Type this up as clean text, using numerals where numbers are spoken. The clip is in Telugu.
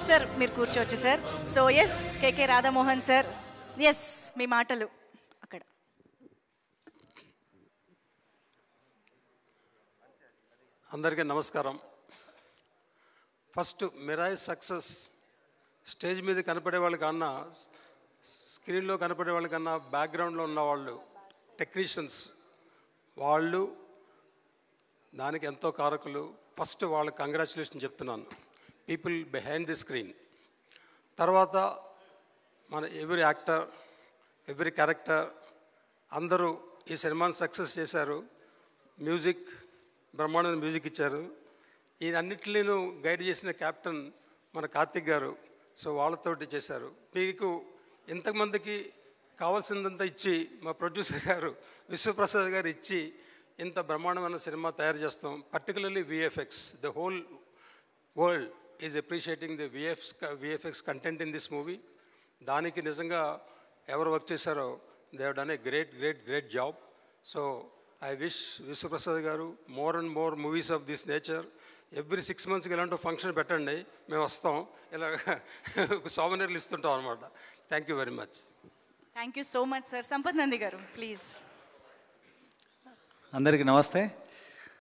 సార్ మీరు కూర్చోవచ్చు సార్. సో ఎస్ కేకే రాధామోహన్ సార్, ఎస్ మీ మాటలు అక్కడ. అందరికీ నమస్కారం. ఫస్ట్ మిరాయి సక్సెస్ స్టేజ్ మీద కనపడే వాళ్ళకన్నా, స్క్రీన్లో కనపడే వాళ్ళకన్నా బ్యాక్గ్రౌండ్లో ఉన్న వాళ్ళు టెక్నీషియన్స్, వాళ్ళు దానికి ఎంతో కారకులు. ఫస్ట్ వాళ్ళకి కంగ్రాచులేషన్ చెప్తున్నాను, పీపుల్ బిహైండ్ ది స్క్రీన్. తర్వాత మన ఎవ్రీ యాక్టర్, ఎవ్రీ క్యారెక్టర్ అందరూ ఈ సినిమాని సక్సెస్ చేశారు. మ్యూజిక్, బ్రహ్మాండమైన మ్యూజిక్ ఇచ్చారు. ఈ అన్నింటినీ గైడ్ చేసిన కెప్టెన్ మన కార్తిక్ గారు. సో వాళ్ళతోటి చేశారు. మీకు ఇంతమందికి కావాల్సిందంతా ఇచ్చి, మా ప్రొడ్యూసర్ గారు విశ్వప్రసాద్ గారు ఇచ్చి ఇంత బ్రహ్మాండమైన సినిమా తయారు చేస్తాం. Particularly VFX, the whole world is appreciating the VFX content in this movie. దానికి నిజంగా ఎవరు వర్క్ చేశారో they have done a great job. So I wish Vishwaprasad garu more and more movies of this nature. Every 6 monthsకి ఇలాంటి ఫంక్షన్ పెట్టండి, మేము వస్తాం, ఇలా సోవెనీర్లు ఇస్తుంటాం అనమాట. Thank you very much. Thank you so much sir. Sampath Nandi garu please. అందరికీ నమస్తే.